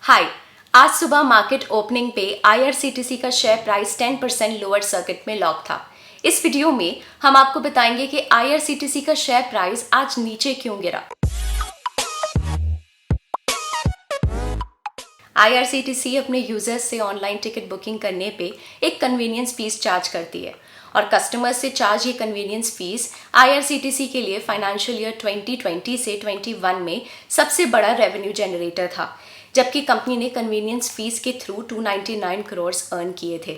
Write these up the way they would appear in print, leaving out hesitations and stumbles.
हाय। आज सुबह market opening पे आईआरसीटीसी का शेयर प्राइस 10% लोअर सर्किट में लॉक था। इस वीडियो में हम आपको बताएंगे कि आईआरसीटीसी का शेयर प्राइस आज नीचे क्यों गिरा। आईआरसीटीसी अपने यूजर्स से ऑनलाइन टिकट बुकिंग करने पे एक कन्वीनियंस फीस चार्ज करती है और कस्टमर्स से चार्ज ये कन्वीनियंस फीस आईआरसीटीसी के लिए फाइनेंशियल ईयर 2020 से 21 में सबसे बड़ा रेवेन्यू जनरेटर था, जबकि कंपनी ने कन्वीनियंस फीस के थ्रू 299 करोड़ अर्न किए थे।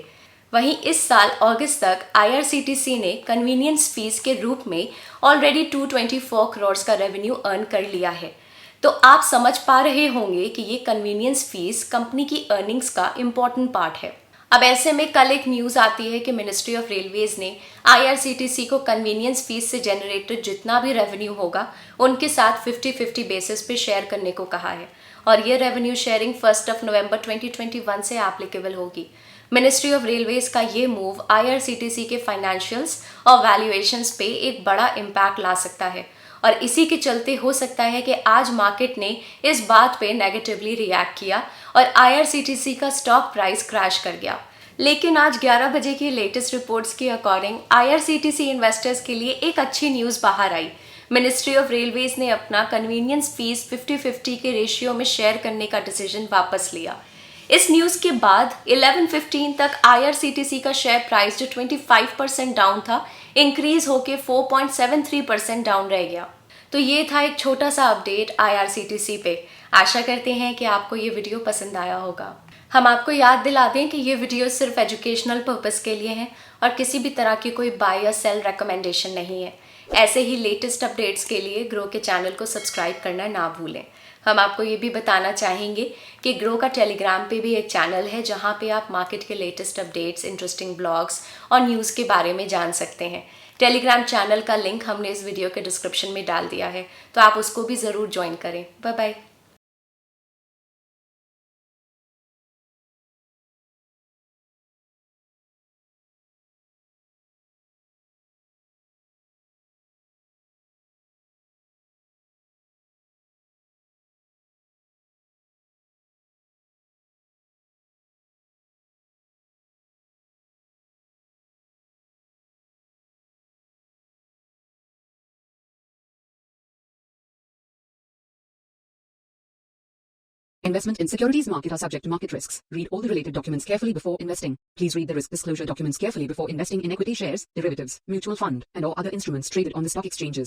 वहीं इस साल अगस्त तक आईआरसीटीसी ने कन्वीनियंस फीस के रूप में ऑलरेडी 224 करोड़ का रेवेन्यू अर्न कर लिया है। तो आप समझ पा रहे होंगे कि ये कन्वीनियंस फीस कंपनी की अर्निंग्स का इम्पॉर्टेंट पार्ट है। अब ऐसे में कल एक न्यूज़ आती है कि मिनिस्ट्री ऑफ रेलवेज ने आईआरसीटीसी को कन्वीनियंस फीस से जनरेटेड जितना भी रेवेन्यू होगा उनके साथ 50-50 बेसिस पे शेयर करने को कहा है और ये रेवेन्यू शेयरिंग 1 नवंबर 2021 से एप्लीकेबल होगी। मिनिस्ट्री ऑफ रेलवेज का ये मूव आईआरसीटीसी के फाइनेंशियल्स और वैल्यूएशंस पे एक बड़ा इम्पैक्ट ला सकता है और इसी के चलते हो सकता है कि आज मार्केट ने इस बात पे नेगेटिवली रिएक्ट किया और आईआरसीटीसी का स्टॉक प्राइस क्रैश कर गया। लेकिन आज 11 बजे की लेटेस्ट रिपोर्ट्स के अकॉर्डिंग आईआरसीटीसी इन्वेस्टर्स के लिए एक अच्छी न्यूज़ बाहर आई। मिनिस्ट्री ऑफ रेलवेज ने अपना कन्वीनियंस फीस 50-50 के रेशियो में शेयर करने का डिसीजन वापस लिया। इस न्यूज़ के बाद 11:15 तक आईआरसीटीसी का शेयर प्राइस जो 25% डाउन था, इंक्रीज होके 4.73% डाउन रह गया। तो ये था एक छोटा सा अपडेट आईआरसीटीसी पे। आशा करते हैं कि आपको ये वीडियो पसंद आया होगा। हम आपको याद दिला दें कि ये वीडियो सिर्फ एजुकेशनल पर्पस के लिए है और किसी भी तरह की कोई बाय या सेल रिकमेंडेशन नहीं है। ऐसे ही लेटेस्ट अपडेट्स के लिए ग्रो के चैनल को सब्सक्राइब करना ना भूलें। हम आपको ये भी बताना चाहेंगे कि ग्रो का टेलीग्राम पे भी एक चैनल है जहाँ पे आप मार्केट के लेटेस्ट अपडेट्स, इंटरेस्टिंग ब्लॉग्स और न्यूज़ के बारे में जान सकते हैं। टेलीग्राम चैनल का लिंक हमने इस वीडियो के डिस्क्रिप्शन में डाल दिया है, तो आप उसको भी ज़रूर ज्वाइन करें। Bye bye. Investment in securities market are subject to market risks. Read all the related documents carefully before investing. Please read the risk disclosure documents carefully before investing in equity shares, derivatives, mutual fund, and or other instruments traded on the stock exchanges.